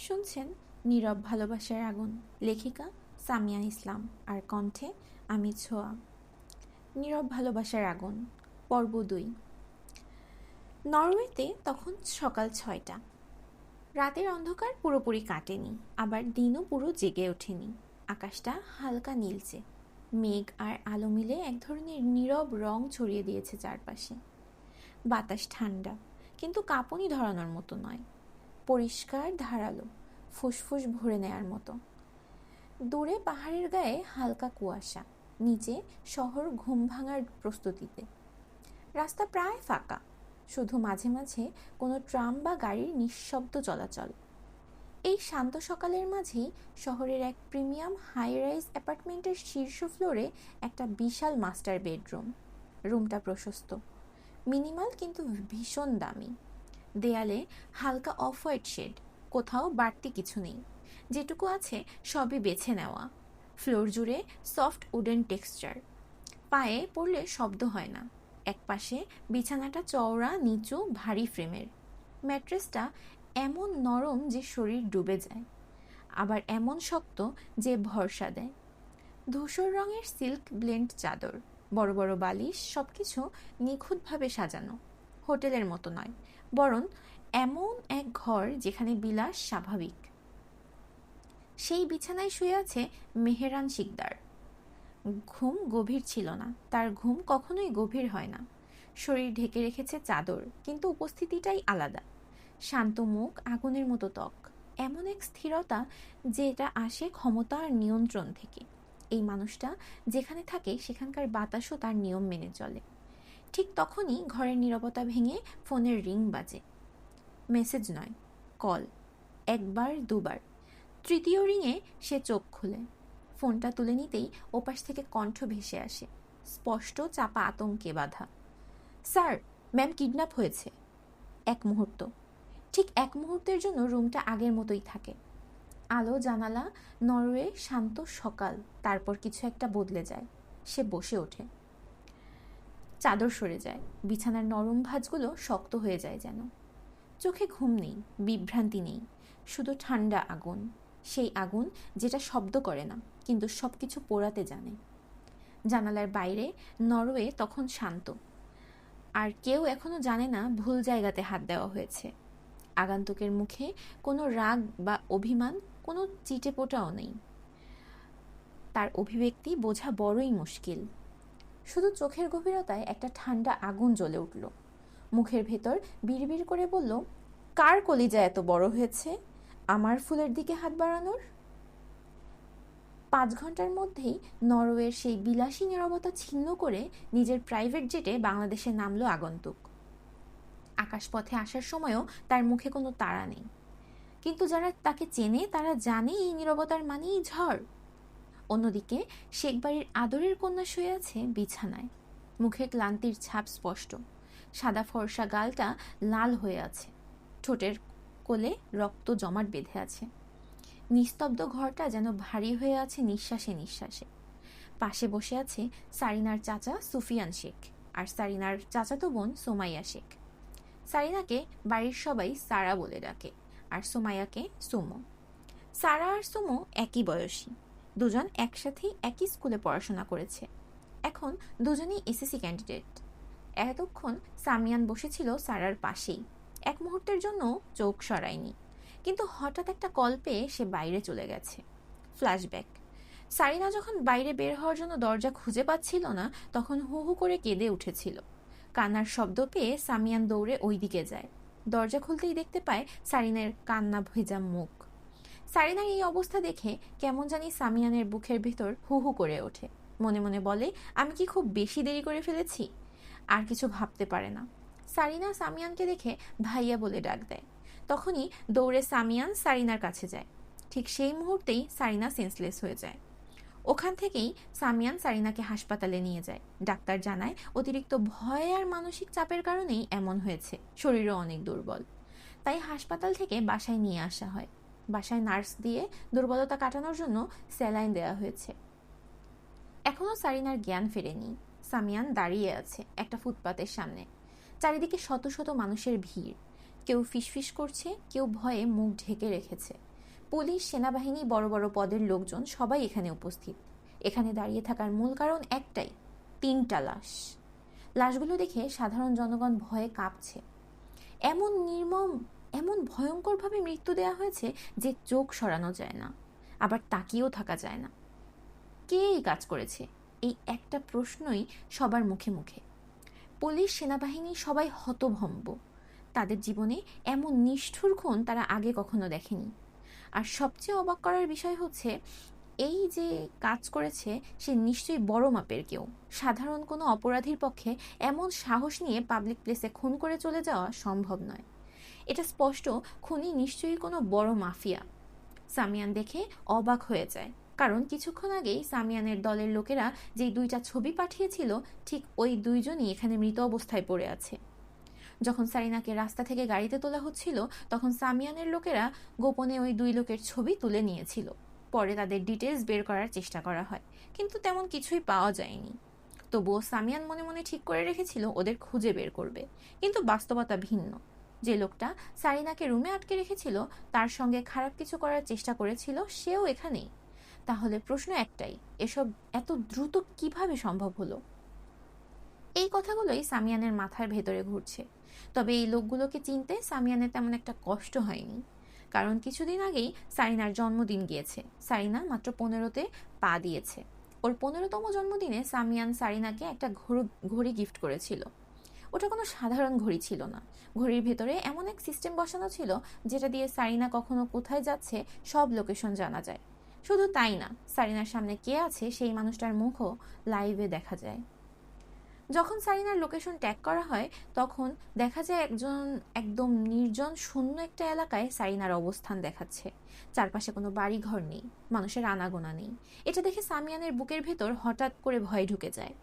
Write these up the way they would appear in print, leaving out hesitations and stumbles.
শুনছেন নীরব ভালোবাসার আগুন, লেখিকা সামিয়া ইসলাম, আর কণ্ঠে আমি ছোঁয়া। নীরব ভালোবাসার আগুন, পর্ব 2। নরওয়েতে তখন সকাল 6টা। রাতের অন্ধকার পুরোপুরি কাটেনি, আবার দিনও পুরো জেগে ওঠেনি। আকাশটা হালকা নীলচে, মেঘ আর আলো মিলে এক ধরনের নীরব রং ছড়িয়ে দিয়েছে চারপাশে। বাতাস ঠান্ডা, কিন্তু কাঁপুনি ধরানোর মতো নয়, পরিষ্কার ধারালো, ফুসফুস ভরে নেয়ার মতো। দূরে পাহাড়ের গায়ে হালকা কুয়াশা, নিচে শহর ঘুম ভাঙার প্রস্তুতিতে। রাস্তা প্রায় ফাঁকা, শুধু মাঝে মাঝে কোনো ট্রাম বা গাড়ির নিঃশব্দ চলাচল। এই শান্ত সকালের মাঝেই শহরের এক প্রিমিয়াম হাই রাইজ অ্যাপার্টমেন্টের শীর্ষ ফ্লোরে একটা বিশাল মাস্টার বেডরুম। রুমটা প্রশস্ত, মিনিমাল কিন্তু ভীষণ দামি। দেয়ালে হালকা অফ হোয়াইট শেড, কোথাও বাড়তি কিছু নেই, যেটুকু আছে সবই বেছে নেওয়া। ফ্লোর জুড়ে সফট উডেন টেক্সচার, পায়ে পড়লে শব্দ হয় না। একপাশে বিছানাটা চওড়া, নিচু, ভারী ফ্রেমের। ম্যাট্রেসটা এমন নরম যে শরীর ডুবে যায়, আবার এমন শক্ত যে ভরসা দেয়। ধূসর রঙের সিল্ক ব্লেন্ড চাদর, বড় বড় বালিশ, সবকিছু নিখুঁতভাবে সাজানো। হোটেলের মতো নয়, বরং এমন এক ঘর যেখানে বিলাস স্বাভাবিক। সেই বিছানায় শুয়ে আছে মেহেরান শিকদার। ঘুম গভীর ছিল না, তার ঘুম কখনোই গভীর হয় না। শরীর ঢেকে রেখেছে চাদর, কিন্তু উপস্থিতিটাই আলাদা। শান্ত মুখ, আগুনের মতো ত্বক, এমন এক স্থিরতা যেটা আসে ক্ষমতা আর নিয়ন্ত্রণ থেকে। এই মানুষটা যেখানে থাকে সেখানকার বাতাসও তার নিয়ম মেনে চলে। ঠিক তখনই ঘরের নীরবতা ভেঙে ফোনের রিং বাজে। মেসেজ নয়, কল। একবার, দুবার, তৃতীয় রিংয়ে সে চোখ খুলে। ফোনটা তুলে নিতেই ওপাশ থেকে কণ্ঠ ভেসে আসে, স্পষ্ট, চাপা আতঙ্কে বাঁধা। স্যার, ম্যাম কিডন্যাপ হয়েছে। এক মুহূর্ত, ঠিক এক মুহূর্তের জন্য রুমটা আগের মতোই থাকে। আলো, জানালা, নরওয়ে, শান্ত সকাল। তারপর কিছু একটা বদলে যায়। সে বসে ওঠে। চাদর সরে যায়, বিছানার নরম ভাঁজগুলো শক্ত হয়ে যায় যেন। চোখে ঘুম নেই, বিভ্রান্তি নেই, শুধু ঠান্ডা আগুন। সেই আগুন যেটা শব্দ করে না, কিন্তু সব কিছু পোড়াতে জানে। জানালার বাইরে নরওয়ে তখন শান্ত, আর কেউ এখনো জানে না ভুল জায়গাতে হাত দেওয়া হয়েছে। আগন্তুকের মুখে কোনো রাগ বা অভিমান, কোনো চিটেপোটাও নেই। তার অভিব্যক্তি বোঝা বড়ই মুশকিল। শুধু চোখের গভীরতায় একটা ঠান্ডা আগুন জ্বলে উঠল। মুখের ভেতর বিড়বিড় করে বলল, কার কলিজা এত বড় হয়েছে আমার ফুলের দিকে হাত বাড়ানোর? 5 ঘন্টার মধ্যেই নরওয়ের সেই বিলাসী নীরবতা ছিন্ন করে নিজের প্রাইভেট জেটে বাংলাদেশে নামলো আগন্তুক। আকাশপথে আসার সময়ও তার মুখে কোনো তাড়া নেই, কিন্তু যারা তাকে চেনে তারা জানে এই নীরবতার মানেই ঝড়। অন্যদিকে শেখবাড়ির আদরের কন্যা শুয়ে আছে বিছানায়, মুখে ক্লান্তির ছাপ স্পষ্ট। সাদা ফর্সা গালটা লাল হয়ে আছে, ঠোঁটের কোলে রক্ত জমাট বেঁধে আছে। নিস্তব্ধ ঘরটা যেন ভারী হয়ে আছে নিঃশ্বাসে নিঃশ্বাসে। পাশে বসে আছে সারিনার চাচা সুফিয়ান শেখ, আর সারিনার চাচাতো বোন সোমাইয়া শেখ। সারিনাকে বাড়ির সবাই সারা বলে ডাকে, আর সোমাইয়াকে সুমো। সারা আর সুমো একই বয়সী, দুজন একসাথেই একই স্কুলে পড়াশোনা করেছে। এখন দুজনেই এসএসসি ক্যান্ডিডেট। এতক্ষণ সামিয়ান বসেছিল সারার পাশেই, এক মুহূর্তের জন্য চোখ সরায়নি, কিন্তু হঠাৎ একটা কল পেয়ে সে বাইরে চলে গেছে। ফ্ল্যাশব্যাক, সারিনা যখন বাইরে বের হওয়ার জন্য দরজা খুঁজে পাচ্ছিল না, তখন হু হু করে কেঁদে উঠেছিল। কান্নার শব্দ পেয়ে সামিয়ান দৌড়ে ওই দিকে যায়। দরজা খুলতেই দেখতে পায় সারিনের কান্না ভেজা মুখ। সারিনার এই অবস্থা দেখে কেমন জানি সামিয়ানের বুকের ভেতর হু হু করে ওঠে। মনে মনে বলে, আমি কি খুব বেশি দেরি করে ফেলেছি? আর কিছু ভাবতে পারে না। সারিনা সামিয়ানকে দেখে ভাইয়া বলে ডাক দেয়। তখনই দৌড়ে সামিয়ান সারিনার কাছে যায়। ঠিক সেই মুহূর্তেই সারিনা সেন্সলেস হয়ে যায়। ওখান থেকেই সামিয়ান সারিনাকে হাসপাতালে নিয়ে যায়। ডাক্তার জানায় অতিরিক্ত ভয় আর মানসিক চাপের কারণেই এমন হয়েছে, শরীরও অনেক দুর্বল। তাই হাসপাতাল থেকে বাসায় নিয়ে আসা হয়। বাসায় নার্স দিয়ে দুর্বলতা কাটানোর জন্য স্যালাইন দেওয়া হয়েছে। এখনো সারিনার জ্ঞান ফেরেনি। সামিয়ান দাঁড়িয়ে আছে একটা ফুটপাতের সামনে। চারিদিকে শত শত মানুষের ভিড়, কেউ ফিসফিস করছে, কেউ ভয়ে মুখ ঢেকে রেখেছে। পুলিশ, সেনাবাহিনী, বড় বড় পদের লোকজন সবাই এখানে উপস্থিত। এখানে দাঁড়িয়ে থাকার মূল কারণ একটাই, 3টা লাশ। লাশগুলো দেখে সাধারণ জনগণ ভয়ে কাঁপছে। এমন নির্মম, এমন ভয়ঙ্করভাবে মৃত্যু দেয়া হয়েছে যে চোখ সরানো যায় না, আবার তাকিয়েও থাকা যায় না। কে এই কাজ করেছে, এই একটা প্রশ্নই সবার মুখে মুখে। পুলিশ, সেনাবাহিনী সবাই হতভম্ব। তাদের জীবনে এমন নিষ্ঠুর খুন তারা আগে কখনো দেখেনি। আর সবচেয়ে অবাক করার বিষয় হচ্ছে, এই যে কাজ করেছে সে নিশ্চয়ই বড় মাপের কেউ। সাধারণ কোনো অপরাধীর পক্ষে এমন সাহস নিয়ে পাবলিক প্লেসে খুন করে চলে যাওয়া সম্ভব নয়। এটা স্পষ্ট, খুনি নিশ্চয়ই কোনো বড় মাফিয়া। সামিয়ান দেখে অবাক হয়ে যায়, কারণ কিছুক্ষণ আগেই সামিয়ানের দলের লোকেরা যেই 2টা ছবি পাঠিয়েছিল, ঠিক ওই 2জনই এখানে মৃত অবস্থায় পড়ে আছে। যখন সারিনাকে রাস্তা থেকে গাড়িতে তোলা হচ্ছিল, তখন সামিয়ানের লোকেরা গোপনে ওই 2 লোকের ছবি তুলে নিয়েছিল। পরে তাদের ডিটেলস বের করার চেষ্টা করা হয়, কিন্তু তেমন কিছুই পাওয়া যায়নি। তবুও সামিয়ান মনে মনে ঠিক করে রেখেছিল ওদের খুঁজে বের করবে। কিন্তু বাস্তবতা ভিন্ন। যে লোকটা সারিনাকে রুমে আটকে রেখেছিল, তার সঙ্গে খারাপ কিছু করার চেষ্টা করেছিল, সেও এখানেই। তাহলে প্রশ্ন একটাই, এসব এত দ্রুত কিভাবে সম্ভব হলো? এই কথাগুলোই সামিয়ানের মাথার ভেতরে ঘুরছে। তবে এই লোকগুলোকে চিনতে সামিয়ানের তেমন একটা কষ্ট হয়নি, কারণ কিছুদিন আগেই সারিনার জন্মদিন গিয়েছে। সারিনা মাত্র 15তে পা দিয়েছে। ওর 15তম জন্মদিনে সামিয়ান সারিনাকে একটা ঘড়ি গিফট করেছিল। ওটা কোনো সাধারণ ঘড়ি ছিল না। ঘড়ির ভেতরে এমন এক সিস্টেম বসানো ছিল যেটা দিয়ে সারিনা কখনো কোথায় যাচ্ছে সব লোকেশন জানা যায়। শুধু তাই না, সারিনার সামনে কে আছে সেই মানুষটার মুখও লাইভে দেখা যায়। যখন সারিনার লোকেশন ট্যাগ করা হয়, তখন দেখা যায় একদম নির্জন শূন্য একটা এলাকায় সারিনার অবস্থান দেখাচ্ছে। চারপাশে কোনো বাড়ি ঘর নেই, মানুষের আনাগোনা নেই। এটা দেখে সামিয়ানের বুকের ভেতর হঠাৎ করে ভয় ঢুকে যায়।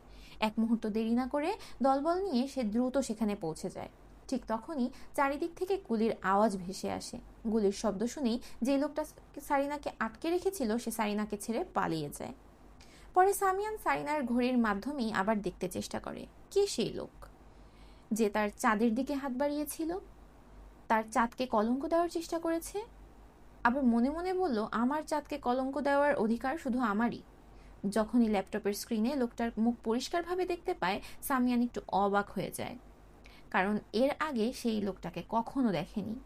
এক মুহূর্ত দেরি না করে দলবল নিয়ে সে দ্রুত সেখানে পৌঁছে যায়। ঠিক তখনই চারিদিক থেকে গুলির আওয়াজ ভেসে আসে। গুলির শব্দ শুনেই যে লোকটা সারিনাকে আটকে রেখেছিল সে সারিনাকে ছেড়ে পালিয়ে যায়। পরে সামিয়ান সারিনার ঘড়ির মাধ্যমেই আবার দেখতে চেষ্টা করে কে সেই লোক যে তার চাঁদের দিকে হাত বাড়িয়েছিল, তার চাঁদকে কলঙ্ক দেওয়ার চেষ্টা করেছে। আবার মনে মনে বলল, আমার চাঁদকে কলঙ্ক দেওয়ার অধিকার শুধু আমারই। যখনই ল্যাপটপের স্ক্রিনে লোকটার মুখ পরিষ্কারভাবে দেখতে পায়, সামিয়ান একটু অবাক হয়ে যায়, কারণ এর আগে সেই লোকটাকে কখনো দেখেনি।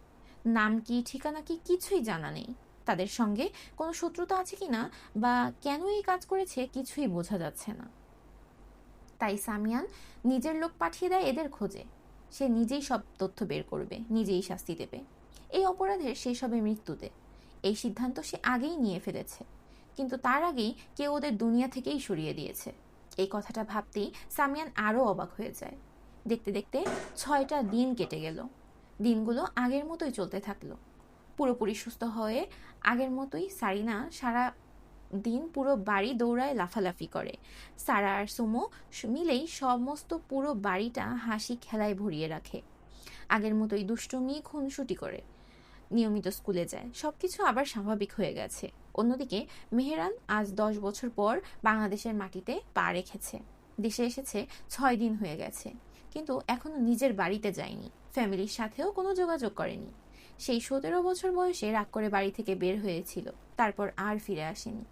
নাম কি, ঠিকানা কি, কিছুই জানা নেই। তাদের সঙ্গে কোনো শত্রুতা আছে কিনা বা কেন এই কাজ করেছে কিছুই বোঝা যাচ্ছে না। তাই সামিয়ান নিজের লোক পাঠিয়ে দেয় এদের খোঁজে। সে নিজেই সব তথ্য বের করবে, নিজেই শাস্তি দেবে এই অপরাধের, সেই সবে মৃত্যুতে। এই সিদ্ধান্ত সে আগেই নিয়ে ফেলেছে, কিন্তু তার আগেই কেউ ওদের দুনিয়া থেকেই সরিয়ে দিয়েছে। এই কথাটা ভাবতেই সামিয়ান আরও অবাক হয়ে যায়। দেখতে দেখতে 6টা দিন কেটে গেল। দিনগুলো আগের মতোই চলতে থাকলো। পুরোপুরি সুস্থ হয়ে আগের মতোই সারিনা সারা দিন পুরো বাড়ি দৌড়ায়, লাফালাফি করে। সারা আর সুমো মিলেই সমস্ত পুরো বাড়িটা হাসি খেলায় ভরিয়ে রাখে। আগের মতোই দুষ্টুমি, খুনসুটি করে, নিয়মিত স্কুলে যায়। সবকিছু আবার স্বাভাবিক হয়ে গেছে। অন্যদিকে মেহেরান আজ 10 বছর পর বাংলাদেশের মাটিতে পা রেখেছে। দেশে এসেছে 6 দিন হয়ে গেছে, কিন্তু এখনো নিজের বাড়িতে যায়নি। ফ্যামিলির সাথেও কোনো যোগাযোগ করেনি। সেই 17 বছর বয়সে রাগ করে বাড়ি থেকে বের হয়েছিল, তারপর আর ফিরে আসেনি।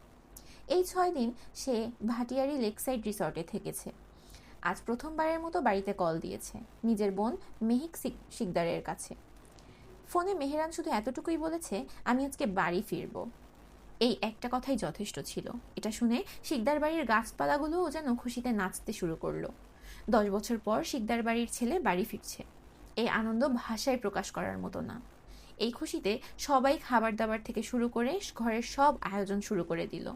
এই 6 দিন সে ভাটিয়ারি লেকসাইড রিসর্টে থেকেছে। আজ প্রথমবারের মতো বাড়িতে কল দিয়েছে, নিজের বোন মেহিক শিকদারের কাছে। ফোনে মেহেরান শুধু এতটুকুই বলেছে, আমি আজকে বাড়ি ফিরবো। এই একটা কথাই যথেষ্ট ছিল। এটা শুনে শিকদার বাড়ির গাছপালাগুলোও যেন খুশিতে নাচতে শুরু করলো। 10 বছর পর শিকদার বাড়ির ছেলে বাড়ি ফিরছে। এই আনন্দ ভাষায় প্রকাশ করার মতো না। এই খুশিতে সবাই খাবার দাবার থেকে শুরু করে ঘরের সব আয়োজন শুরু করে দিল।